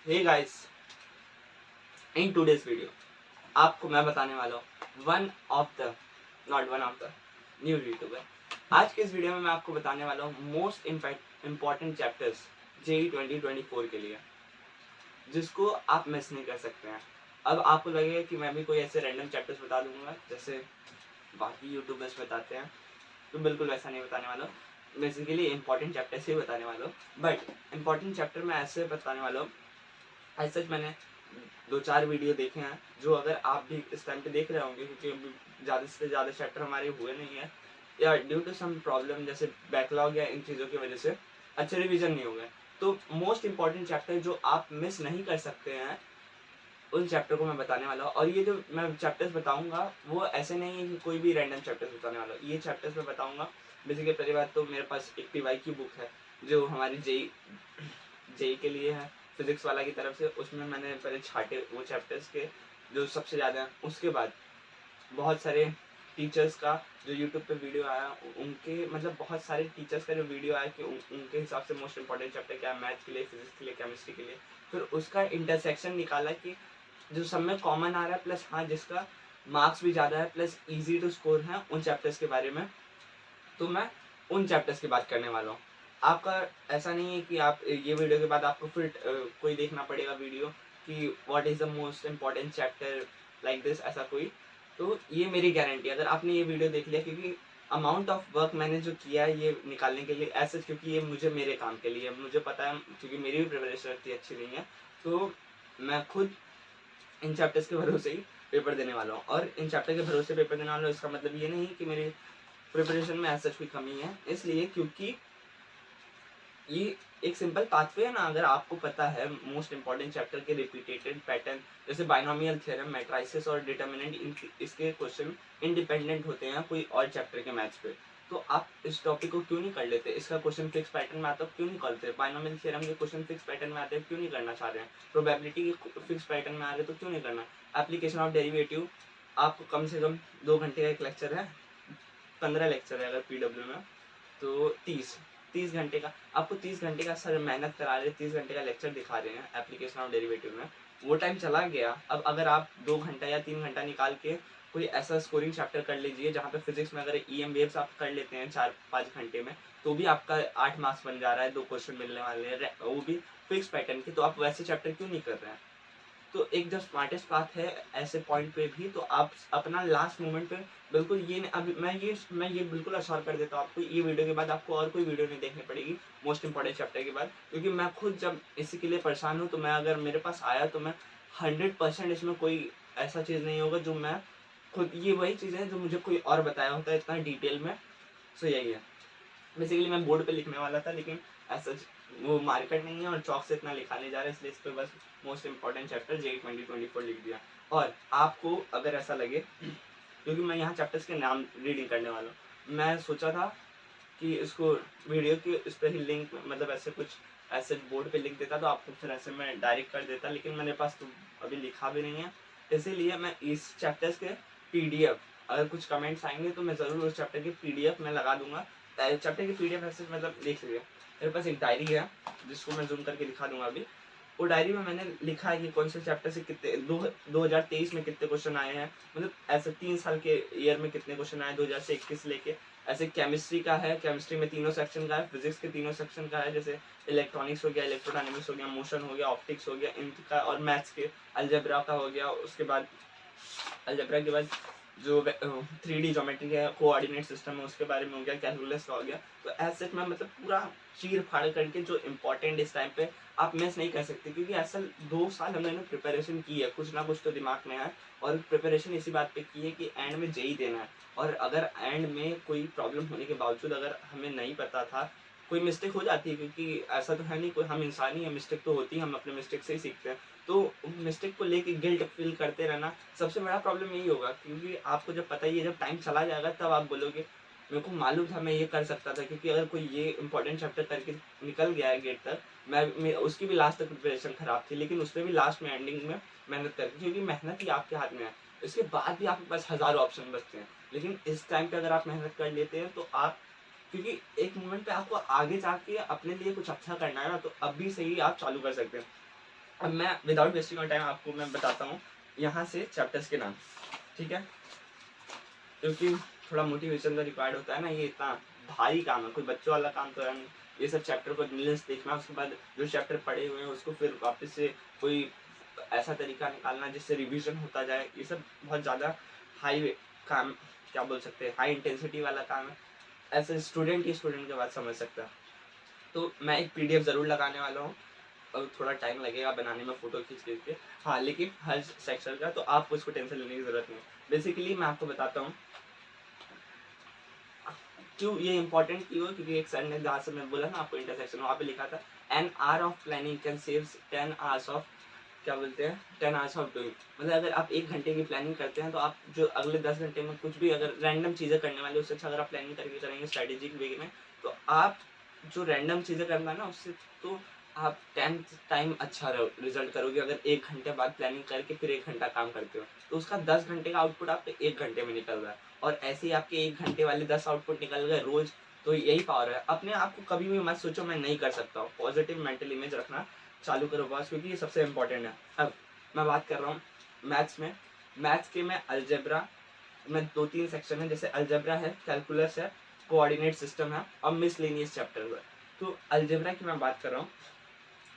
Hey guys, in today's video आपको मैं बताने वाला हूँ one of the new YouTuber. आज के इस वीडियो में मैं आपको बताने वाला हूँ मोस्ट इम्पॉर्टेंट चैप्टर्स जेई 2024 के लिए, जिसको आप मिस नहीं कर सकते हैं। अब आपको लगेगा कि मैं भी कोई ऐसे रैंडम चैप्टर्स बता दूंगा जैसे बाकी यूट्यूबर्स बताते हैं, तो बिल्कुल वैसा नहीं बताने वाला हूँ। बेसिकली इंपॉर्टेंट चैप्टर्स ही बताने वाला हूँ, बट इंपॉर्टेंट चैप्टर मैं ऐसे बताने वाला हूँ। ऐसा मैंने 2-4 वीडियो देखे हैं जो अगर आप भी इस टाइम पे देख रहे होंगे, क्योंकि अभी ज़्यादा से ज़्यादा चैप्टर हमारे हुए नहीं है या ड्यू टू सम प्रॉब्लम जैसे बैकलॉग या इन चीज़ों की वजह से अच्छे रिवीजन नहीं हो गए। तो मोस्ट इंपॉर्टेंट चैप्टर जो आप मिस नहीं कर सकते हैं, उन चैप्टर को मैं बताने वाला हूँ। और ये जो मैं चैप्टर्स बताऊंगा वो ऐसे नहीं है कि कोई भी रैंडम चैप्टर्स बताने वाला हूँ। ये चैप्टर्स मैं बताऊंगा। बेसिकली पहली बात तो मेरे पास एक पीवाई की बुक है जो हमारी जेई के लिए है, फिजिक्स वाला की तरफ से। उसमें मैंने पहले छाटे वो चैप्टर्स के जो सबसे ज़्यादा हैं। उसके बाद बहुत सारे टीचर्स का जो यूट्यूब पे वीडियो आया, उनके मतलब बहुत सारे टीचर्स का जो वीडियो आया कि उनके हिसाब से मोस्ट इंपॉर्टेंट चैप्टर क्या है मैथ्स के लिए, फिजिक्स के लिए, केमिस्ट्री के लिए। फिर उसका इंटरसेक्शन निकाला कि जो सब में कॉमन आ रहा है, प्लस हाँ जिसका मार्क्स भी ज़्यादा है, प्लस ईजी टू स्कोर है, उन चैप्टर्स के बारे में। तो मैं उन चैप्टर्स की बात करने वाला हूँ। आपका ऐसा नहीं है कि आप ये वीडियो के बाद आपको फिर कोई देखना पड़ेगा वीडियो कि what is the most important chapter like this, ऐसा कोई। तो ये मेरी गारंटी है अगर आपने ये वीडियो देख लिया, क्योंकि अमाउंट ऑफ वर्क मैंने जो किया है ये निकालने के लिए ऐसे, क्योंकि ये मुझे मेरे काम के लिए मुझे पता है, क्योंकि मेरी भी प्रिपरेशन इतनी अच्छी नहीं है। तो मैं खुद इन चैप्टर्स के भरोसे ही पेपर देने वाला हूँ। और इन चैप्टर के भरोसे पेपर देने वाला हूँ, इसका मतलब ये नहीं कि मेरी प्रिपरेशन में ऐसा कोई कमी है, इसलिए क्योंकि ये एक सिंपल पाथवे है ना। अगर आपको पता है मोस्ट इंपॉर्टेंट चैप्टर के रिपीटेटेड पैटर्न, जैसे बाइनोमियल थ्योरम, मैट्रिसेस और डिटर्मिनेंट, इसके क्वेश्चन इंडिपेंडेंट होते हैं कोई और चैप्टर के मैथ्स पे, तो आप इस टॉपिक को क्यों नहीं कर लेते? इसका क्वेश्चन फिक्स पैटर्न में आता है क्यों नहीं करते? बाइनोमियल थ्योरम के क्वेश्चन फिक्स पैटर्न में आते हैं क्यों नहीं करना चाह रहे हैं? प्रोबेबिलिटी के फिक्स पैटर्न में आ रहे हैं तो क्यों नहीं करना? एप्लीकेशन ऑफ डेरिवेटिव आपको कम से कम 2 घंटे का एक लेक्चर है, 15 लेक्चर है अगर पीडब्ल्यू में, तो 30 घंटे का आपको 30 घंटे का सर मेहनत करा रहे हैं, 30 घंटे का लेक्चर दिखा रहे हैं एप्लीकेशन ऑफ डेरिवेटिव में, वो टाइम चला गया। अब अगर आप 2 घंटा या 3 घंटा निकाल के कोई ऐसा स्कोरिंग चैप्टर कर लीजिए जहाँ पे फिजिक्स में अगर ईएम वेव्स आप कर लेते हैं 4-5 घंटे में, तो भी आपका 8 मार्क्स बन जा रहा है, 2 क्वेश्चन मिलने वाले हैं, वो भी फिक्स पैटर्न के। तो आप वैसे चैप्टर क्यों नहीं कर रहे हैं? तो एक जो स्मार्टेस्ट बात है ऐसे पॉइंट पे भी, तो आप अपना लास्ट मोमेंट पे बिल्कुल ये अभी मैं ये बिल्कुल अश्योर कर देता हूँ आपको, ये वीडियो के बाद आपको और कोई वीडियो नहीं देखनी पड़ेगी मोस्ट इंपॉर्टेंट चैप्टर के बाद, क्योंकि मैं खुद जब इसी के लिए परेशान हूँ। तो मैं अगर मेरे पास आया तो मैं 100% इसमें कोई ऐसा चीज़ नहीं होगा जो मैं खुद, ये वही चीज़ है जो मुझे कोई और बताया होता है इतना डिटेल में। सो यही है। बेसिकली मैं बोर्ड पे लिखने वाला था, लेकिन ऐसा वो मार्केट नहीं है और चौक से इतना लिखा नहीं जा रहा है, इसलिए इस पर बस मोस्ट इंपॉर्टेंट चैप्टर जेई 2024 लिख दिया। और आपको अगर ऐसा लगे, क्योंकि मैं यहाँ चैप्टर्स के नाम रीडिंग करने वाला हूँ, मैं सोचा था कि इसको वीडियो के इस पर ही लिंक, मतलब ऐसे कुछ ऐसे बोर्ड पे लिख देता तो आपको फिर ऐसे मैं डायरेक्ट कर देता, लेकिन मेरे पास तो अभी लिखा भी नहीं है। इसीलिए मैं इस चैप्टर्स के पीडीएफ, अगर कुछ कमेंट्स आएंगे तो मैं ज़रूर उस चैप्टर की पीडीएफ में लगा दूंगा। चैप्टर की पीडीएफ ऐसे मतलब देख लीजिए, मेरे पास एक डायरी है जिसको मैं जूम करके दिखा दूंगा अभी। वो डायरी में मैंने लिखा है कि कौन से चैप्टर से कितने 2023 में कितने क्वेश्चन आए हैं, मतलब ऐसे 3 साल के ईयर में कितने क्वेश्चन आए 2000 से 21 लेके। ऐसे केमिस्ट्री का है, केमिस्ट्री में तीनों सेक्शन का है, फिजिक्स के तीनों सेक्शन का है, जैसे इलेक्ट्रॉनिक्स हो गया, इलेक्ट्रोडायनेमिक्स हो गया, मोशन हो गया, ऑप्टिक्स हो गया, इनका। और मैथ्स के अलजेब्रा का हो गया। उसके बाद अलजेब्रा के बाद जो 3D ज्योमेट्री है, कोऑर्डिनेट सिस्टम है, उसके बारे में हो गया, कैलकुलस का हो गया। तो ऐसे में मतलब पूरा चीर फाड़ करके जो इम्पोर्टेंट इस टाइम पे आप मिस नहीं कर सकते, क्योंकि ऐसा 2 साल हमने प्रिपरेशन की है, कुछ ना कुछ तो दिमाग में है। और प्रिपरेशन इसी बात पे की है कि एंड में जेई देना है। और अगर एंड में कोई प्रॉब्लम होने के बावजूद अगर हमें नहीं पता था, कोई मिस्टेक हो जाती है, क्योंकि ऐसा तो है नहीं, कोई हम इंसान ही है, मिस्टेक तो होती है, हम अपने मिस्टेक से ही सीखते हैं। तो मिस्टेक को लेके गिल्ट फील करते रहना सबसे बड़ा प्रॉब्लम यही होगा, क्योंकि आपको जब पता ही है, जब टाइम चला जाएगा तब आप बोलोगे मेरे को मालूम था मैं ये कर सकता था। क्योंकि अगर कोई ये इंपॉर्टेंट चैप्टर करके निकल गया है गेट तक, मैं उसकी भी लास्ट तक प्रिपरेशन खराब थी, लेकिन उसमें भी लास्ट में एंडिंग में मेहनत करके, क्योंकि मेहनत ही आपके हाथ में है। इसके बाद भी आपके पास हज़ारों ऑप्शन बचते हैं, लेकिन इस टाइम पे अगर आप मेहनत कर लेते हैं तो आप, क्योंकि एक मोमेंट पे आपको आगे जाके अपने लिए कुछ अच्छा करना है ना, तो अभी से ही आप चालू कर सकते हैं। अब मैं विदाउट वेस्टिंग ऑफ टाइम आपको मैं बताता हूँ यहाँ से चैप्टर्स के नाम, ठीक है, क्योंकि थोड़ा मोटिवेशन तो रिक्वायर्ड होता है ना, ये इतना भारी काम है, कोई बच्चों वाला काम तो है नहीं। ये सब चैप्टर को मिलियंस देखना, उसके बाद जो चैप्टर पढ़े हुए हैं उसको फिर वापस से कोई ऐसा तरीका निकालना जिससे रिवीजन होता जाए, ये सब बहुत ज़्यादा हाई काम, क्या बोल सकते हैं, हाई इंटेंसिटी वाला काम है। ऐसे स्टूडेंट ही स्टूडेंट के बाद समझ सकता है। तो मैं एक PDF ज़रूर लगाने वाला हूँ, और थोड़ा टाइम लगेगा बनाने में, फ़ोटो खींच के। हाँ, लेकिन हर सेक्शन का, तो आपको उसको टेंशन लेने की ज़रूरत नहीं। बेसिकली मैं आपको बताता हूँ क्यों ये इंपॉर्टेंट क्यों है, क्योंकि एक सर ने जहाँ से मैं बोला ना आपको इंटरसेक्शन, वहाँ पे लिखा था an hour of planning can save 10 hours of, क्या बोलते हैं, 10 आवर्स ऑफ डूइंग। मतलब अगर आप 1 घंटे की प्लानिंग करते हैं तो आप जो अगले 10 घंटे में कुछ भी अगर रैंडम चीज़ें करने वाले, उससे अच्छा अगर आप प्लानिंग करके करेंगे स्ट्रैटेजिक वे में, तो आप जो रैंडम चीज़ें करना है ना उससे, तो आप 10 टाइम अच्छा रिजल्ट करोगे। अगर 1 घंटे बाद प्लानिंग करके फिर 1 घंटा काम करते हो तो उसका 10 घंटे का आउटपुट आपके 1 घंटे में निकल रहा है, और ऐसे ही आपके 1 घंटे वाले 10 आउटपुट निकल गए रोज। तो यही पावर है। अपने आप को कभी भी मत सोचो मैं नहीं कर सकता हूँ, पॉजिटिव मेंटल इमेज रखना चालू करो बस, क्योंकि ये सबसे इंपॉर्टेंट है। अब मैं बात कर रहा हूँ मैथ्स में। मैथ्स के में अलजेब्रा में 2-3 सेक्शन है, जैसे अलजेब्रा है, कैलकुलस है, कोऑर्डिनेट सिस्टम है और मिसलेनियस चैप्टर है। तो अलजेब्रा की मैं बात कर रहा हूँ।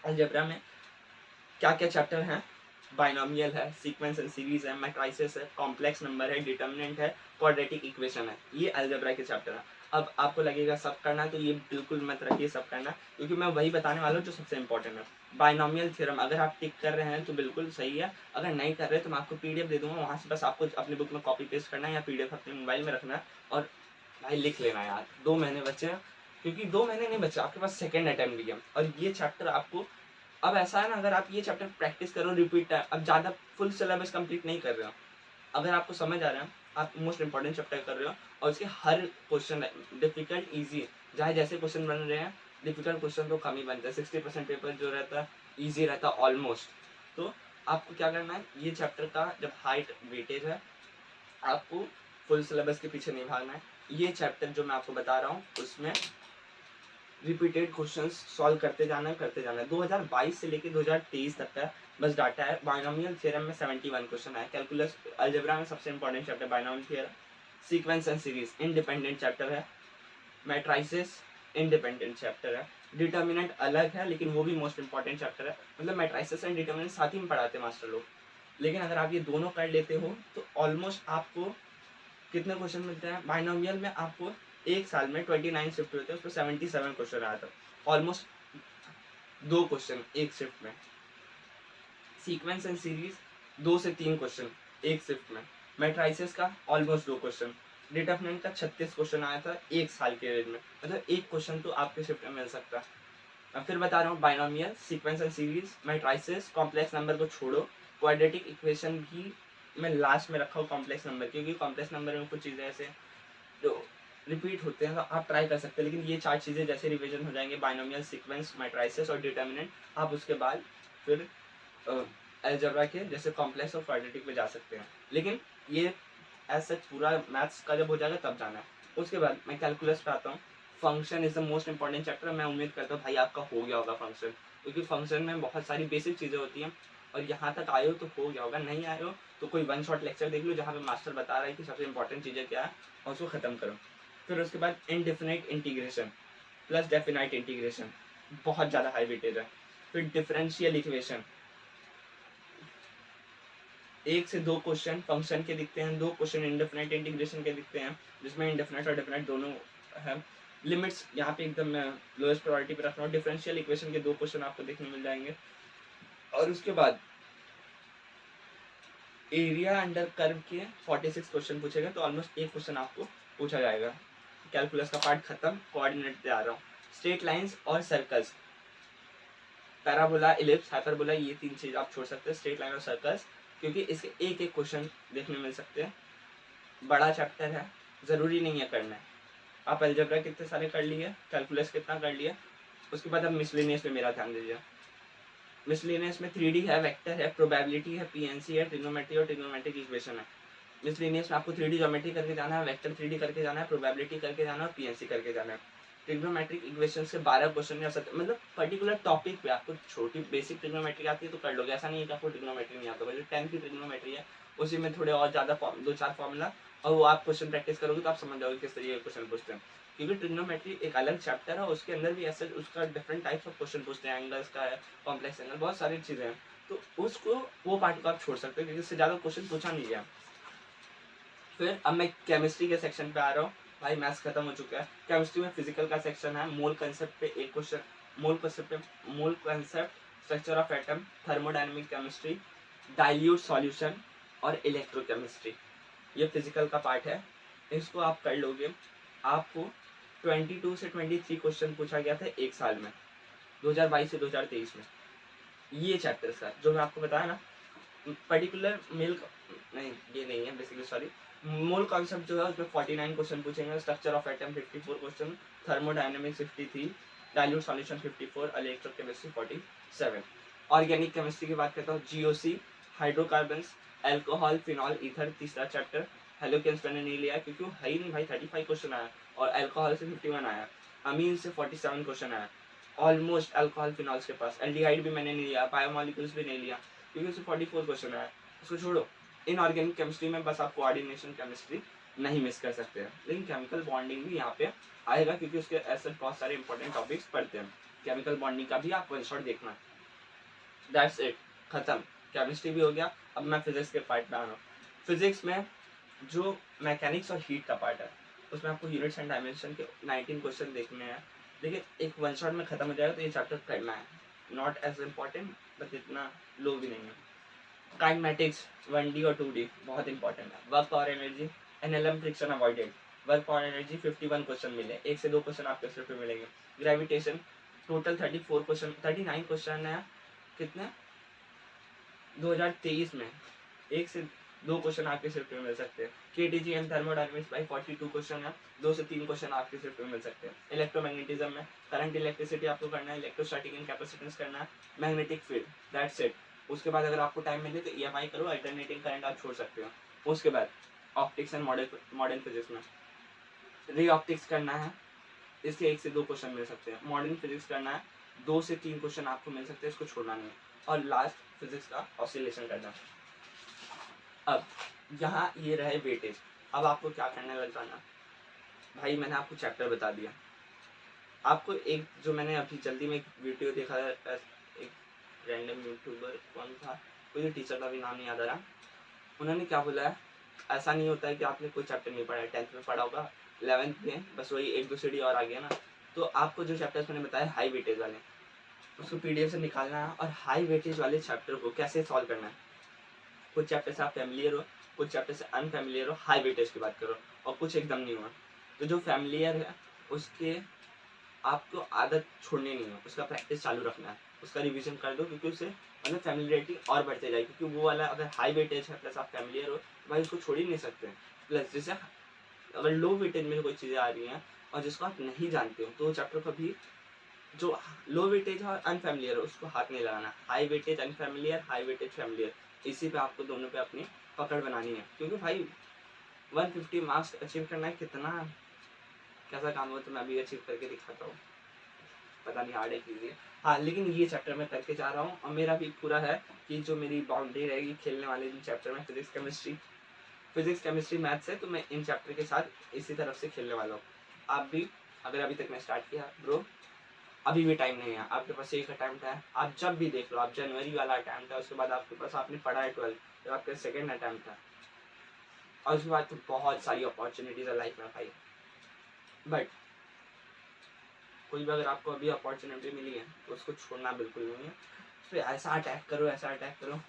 अलजेब्रा में क्या क्या चैप्टर हैं, बाइनोमियल है, सीक्वेंस एंड सीरीज है, मैट्रिसेस है, कॉम्प्लेक्स नंबर है, डिटर्मिनेंट है, क्वाड्रेटिक इक्वेशन है। ये अलजेब्रा के चैप्टर है। अब आपको लगेगा सब करना है, तो ये बिल्कुल मत रखिए सब करना, क्योंकि मैं वही बताने वाला हूँ जो सबसे इंपॉर्टेंट है। बाइनोमियल थ्योरम अगर आप टिक कर रहे हैं तो बिल्कुल सही है, अगर नहीं कर रहे तो मैं आपको PDF दे दूंगा, वहाँ से बस आपको अपनी बुक में कॉपी पेस्ट करना है या PDF अपने मोबाइल में रखना है, और भाई लिख लेना यार। 2 महीने बचे हैं, क्योंकि 2 महीने नहीं बचे, आपके पास सेकेंड अटेम्प्ट भी है, और ये चैप्टर आपको, अब ऐसा है ना, अगर आप ये चैप्टर प्रैक्टिस करो रिपीट टाइम, अब ज़्यादा फुल सिलेबस कंप्लीट नहीं कर रहे हो, अगर आपको समझ आ रहा है, आप मोस्ट इंपॉर्टेंट चैप्टर कर रहे हो, और उसके हर क्वेश्चन डिफिकल्ट ईजी, चाहे जैसे क्वेश्चन बन रहे हैं, डिफिकल्ट क्वेश्चन तो कम ही बनते हैं, 60% पेपर जो रहता है ईजी रहता है ऑलमोस्ट। तो आपको क्या करना है, ये चैप्टर का जब हाइट वेटेज है, आपको फुल सिलेबस के पीछे नहीं भागना है। ये चैप्टर जो मैं आपको बता रहा हूँ उसमें रिपीटेड क्वेश्चंस सॉल्व करते जाना है। 2022 से लेकर 2023 तक का बस डाटा है। बाइनोमियल थ्योरम में 71 क्वेश्चन है। कैलकुलस अलजेब्रा में सबसे important chapter binomial theorem. Sequence and series independent chapter है। मैट्रिसेस इंडिपेंडेंट चैप्टर है। डिटर्मिनेंट अलग है, लेकिन वो भी मोस्ट इंपॉर्टेंट चैप्टर है। मतलब मैट्रिसेस एंड डिटर्मिनेंट साथ ही में पढ़ाते हैं मास्टर लोग, लेकिन अगर आप ये दोनों कर लेते हो तो ऑलमोस्ट आपको कितने क्वेश्चन मिलते हैं बाइनोमियल में, आपको एक साल में 29 शिफ्ट होते हैं, उसमें 77 क्वेश्चन आया था, ऑलमोस्ट 2 क्वेश्चन एक शिफ्ट में। सीक्वेंस एंड सीरीज 2 से 3 क्वेश्चन एक शिफ्ट में। मैट्रिसेस का ऑलमोस्ट 2 क्वेश्चन। डिटरमिनेंट का 36 क्वेश्चन आया था एक साल के रेंज में, मतलब एक क्वेश्चन तो आपके शिफ्ट में मिल सकता है। मैं फिर बता रहा हूँ, binomial, sequence and series, matrices, complex number को छोड़ो, क्वाड्रेटिक इक्वेशन भी मैं लास्ट में रखा हूँ कॉम्प्लेक्स नंबर, क्योंकि कॉम्प्लेक्स नंबर में कुछ चीज़ें ऐसे जो रिपीट होते हैं तो आप ट्राई कर सकते हैं, लेकिन ये 4 चीज़ें जैसे रिवीजन हो जाएंगे, बाइनोमियल, सीक्वेंस, मैट्रिसेस और डिटर्मिनेंट, आप उसके बाद फिर अलजेब्रा के जैसे कॉम्प्लेक्स और क्वाड्रेटिक पे जा सकते हैं। लेकिन ये ऐसा पूरा मैथ्स का जब हो जाएगा तब जाना है। उसके बाद मैं कैलकुलस पे आता हूँ। Function is the most important chapter. मैं उम्मीद करता हूँ भाई आपका हो गया होगा फंक्शन, क्योंकि फंक्शन में बहुत सारी बेसिक चीज़ें होती हैं, और यहाँ तक आए हो तो हो गया होगा, नहीं आए हो तो कोई 1 शॉट लेक्चर देख लो जहाँ पे मास्टर बता रहा है कि सबसे इंपॉर्टेंट चीज़ें क्या है, और उसको ख़त्म करो। फिर उसके बाद indefinite integration plus definite integration, बहुत ज़्यादा हाई वेटेज है। फिर डिफरेंशियल इक्वेशन, 1 से 2 क्वेश्चन फंक्शन के दिखते हैं, 2 क्वेश्चन इंडेफिनाइट इंटीग्रेशन के दिखते हैं, जिसमें इंडेफिनाइट और डेफिनाइट दोनों है। लिमिट्स यहाँ पे एकदम मैं लोएस्ट प्रायोरिटी पे रख रहा हूँ। डिफरेंशियल इक्वेशन के 2 क्वेश्चन आपको देखने मिल जाएंगे। और उसके बाद एरिया अंडर कर्व के 46 क्वेश्चन पूछे गए, तो ऑलमोस्ट एक क्वेश्चन आपको पूछा जाएगा। कैलकुलस का पार्ट खत्म, कोऑर्डिनेट पे आ रहा हूँ। स्ट्रेट लाइंस और सर्कल्स, पैराबोला, इलिप्स, हाइपरबोला, ये 3 चीज़ आप छोड़ सकते हैं, स्ट्रेट लाइन और सर्कल्स, क्योंकि इसके एक एक क्वेश्चन देखने मिल सकते हैं। बड़ा चैप्टर है, ज़रूरी नहीं है करना है। आप अलजेब्रा कितने सारे कर लिए, कैलकुलस कितना कर लिया, उसके बाद अब मिसलेनियस पे मेरा ध्यान दीजिए। मिसलेनियस में 3D है, वेक्टर है, प्रोबेबिलिटी है, PNC है, ट्रिग्नोमेट्री और ट्रिग्नोमेट्रिक इक्वेशन है। मिसलेनियस में आपको 3D ज्योमेट्री करके जाना है, वेक्टर 3D करके जाना है, प्रोबेबिलिटी करके जाना है और PNC करके जाना है। ट्रिग्नोमेट्रिक इक्वेशन से 12 क्वेश्चन या मतलब पर्टिकुलर टॉपिक पे आपको छोटी बेसिक ट्रिग्नोमेट्री आती है तो कर लोगे, ऐसा नहीं है कि आपको ट्रिग्नोमेट्री नहीं आता। जो 10th की ट्रिग्नोमेट्री है उसी में थोड़े और ज़्यादा 2-4 फॉर्मूला और वो आप क्वेश्चन प्रैक्टिस करोगे तो आप समझ जाओगे किस तरीके के क्वेश्चन पूछते हैं, क्योंकि ट्रिग्नोमेट्री एक अलग चैप्टर है, उसके अंदर भी ऐसे उसका डिफरेंट टाइप्स ऑफ क्वेश्चन पूछते हैं, एंगल्स का है, कॉम्प्लेक्स एंगल, बहुत सारी चीज़ें हैं, तो उसको वो पार्ट को आप छोड़ सकते हो क्योंकि इससे ज़्यादा क्वेश्चन पूछा नहीं गया। फिर अब मैं केमिस्ट्री के सेक्शन पे आ रहा हूँ। भाई मैथ्स खत्म हो चुका है। केमिस्ट्री में फिजिकल का सेक्शन है, मोल कंसेप्ट पे एक question, mole concept, structure of atom, thermodynamic chemistry, dilute solution और इलेक्ट्रोकेमिस्ट्री, ये फिजिकल का पार्ट है। इसको आप कर लोगे। आपको 22 से 23 क्वेश्चन पूछा गया था एक साल में, 2022 से 2023 में। ये चैप्टर्स का जो मैं आपको बताया ना, पर्टिकुलर मेल नहीं, ये नहीं है बेसिकली, सॉरी, मोल कॉन्सेप्ट जो है उसमें 49 क्वेश्चन पूछेंगे, structure of atom 54 question, thermodynamics 53, dilute solution 54, electrochemistry 47। Organic chemistry की बात करता हूँ, GOC, hydrocarbons, alcohol, phenol, ether, तीसरा चैप्टर। हेलोकेन्स मैंने नहीं लिया क्योंकि है ही नहीं भाई, 35 क्वेश्चन आया और अल्कोहल से 51 आया, अमीन से 47 क्वेश्चन आया, ऑलमोस्ट अल्कोहल फिनॉल्स के पास। एल्डिहाइड भी मैंने नहीं लिया, बायोमोलिक्यूल्स भी नहीं लिया क्योंकि उससे 44 क्वेश्चन आया, उसको छोड़ो। इनऑर्गेनिक केमिस्ट्री में बस आप कोऑर्डिनेशन केमिस्ट्री नहीं मिस कर सकते हैं, लेकिन केमिकल बॉन्डिंग भी यहाँ पे आएगा क्योंकि उसके ऐसे बहुत सारे इंपॉर्टेंट टॉपिक्स पढ़ते हैं। केमिकल बॉन्डिंग का भी आप वन शॉट देखना। दैट्स इट, खत्म। केमिस्ट्री भी हो गया। अब मैं फिजिक्स के पार्ट पे आ रहा हूँ। फिजिक्स में जो मैकेनिक्स और हीट का पार्ट है उसमें आपको यूनिट्स एंड डायमेंशन के 19 क्वेश्चन देखने हैं, लेकिन एक वन शॉट में खत्म हो जाएगा तो ये चैप्टर करना है। नॉट एज इम्पॉर्टेंट बट इतना लो भी नहीं है। काइनेमेटिक्स 1D और 2D बहुत इंपॉर्टेंट है। वर्क और energy, NLM friction avoided, work और एनर्जी 51 क्वेश्चन मिले, 1 से 2 क्वेश्चन आपके सिर्फ पे मिलेंगे। ग्रेविटेशन टोटल 34 क्वेश्चन, 39 क्वेश्चन है, कितने 2023 में 1 से 2 क्वेश्चन आपके सिर्फ पे मिल सकते हैं। केटीजी एंड थर्मोडायनेमिक्स भाई 42 क्वेश्चन है, 2 से 3 क्वेश्चन आपके सिर्फ पे मिल सकते हैं। इलेक्ट्रोमैग्नेटिज्म में करंट इलेक्ट्रिसिटी आपको करना है, इलेक्ट्रोस्टैटिक एंड कैपेसिटेंस करना है, मैग्नेटिक फील्ड, दैट्स इट। उसके बाद अगर आपको टाइम मिले तो ईएमआई करो, अल्टरनेटिंग करंट आप छोड़ सकते हो। उसके बाद ऑप्टिक्स एंड मॉडर्न फिजिक्स में री ऑप्टिक्स करना है, इसके 1 से 2 क्वेश्चन मिल सकते हैं। मॉडर्न फिजिक्स करना है, 2 से 3 क्वेश्चन आपको मिल सकते हैं, इसको छोड़ना नहीं है। और लास्ट फिजिक्स का ऑसिलेशन करना। अब यहाँ ये रहे वेटेज। अब आपको क्या करना है बताना। भाई मैंने आपको चैप्टर बता दिया। आपको एक जो मैंने अभी जल्दी में एक वीडियो देखा है, एक रैंडम यूट्यूबर कौन था, कोई टीचर का भी नाम नहीं याद आ रहा, उन्होंने क्या बोला है, ऐसा नहीं होता है कि आपने कोई चैप्टर नहीं पढ़ा है, 10th में पढ़ा होगा, 11th में बस वही 1-2 सीढ़ी और आ गया ना, तो आपको जो चैप्टर्स मैंने बताया हाई वेटेज वाले, उसको पीडीएफ से निकालना है और हाई वेटेज वाले चैप्टर को कैसे सॉल्व करना है। कुछ चैप्टर से आप फैमिलियर हो, कुछ चैप्टर से अनफैमिलियर हो, हाई वेटेज की बात करो, और कुछ एकदम नहीं हुआ। तो जो फैमिलियर है उसके आपको आदत छोड़नी नहीं है, उसका प्रैक्टिस चालू रखना है, उसका रिवीजन कर दो क्योंकि उससे मतलब फैमिलियरिटी और बढ़ते जाएगी, क्योंकि वो वाला अगर हाई वेटेज है प्लस आप फैमिलियर हो तो भाई उसको छोड़ ही नहीं सकते। प्लस जैसे अगर लो वेटेज में कोई चीज़ें आ रही हैं और जिसको आप नहीं जानते हो तो वो चैप्टर कभी, जो लो वेटेज है और अनफैमिलियर है उसको हाथ नहीं लगाना। High weightage unfamiliar, high weightage familiar, इसी पे आपको दोनों पे अपनी पकड़ बनानी है, क्योंकि भाई 150 मार्क्स अचीव करना है, कितना कैसा काम हो तो मैं अभी अचीव करके दिखाता हूँ, पता नहीं हार्ड है कीजिए। हाँ लेकिन ये चैप्टर मैं करके जा रहा हूँ और मेरा भी पूरा है कि जो मेरी बाउंड्री रहेगी खेलने वाले जिन चैप्टर में फिजिक्स केमिस्ट्री मैथ्स है, तो मैं इन चैप्टर के साथ इसी तरफ से खेलने वाला हूँ। आप भी अगर अभी तक मैं स्टार्ट किया ब्रो, अभी भी टाइम नहीं है, आपके पास एक अटैम्प्ट है, आप जब भी देख लो, आप जनवरी वाला अटैम्प्ट है, उसके बाद आपके पास आपने पढ़ा है 12, जब आपका सेकेंड अटैम्प्ट है, और उसके बाद तो बहुत सारी अपॉर्चुनिटीज है लाइफ में भाई। बट कोई भी अगर आपको अभी अपॉर्चुनिटी मिली है तो उसको छोड़ना बिल्कुल नहीं है, उस पर ऐसा अटैक करो, ऐसा अटैक करो।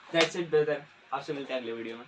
दैट्स इट ब्रदर, आपसे मिलते हैं अगले वीडियो में।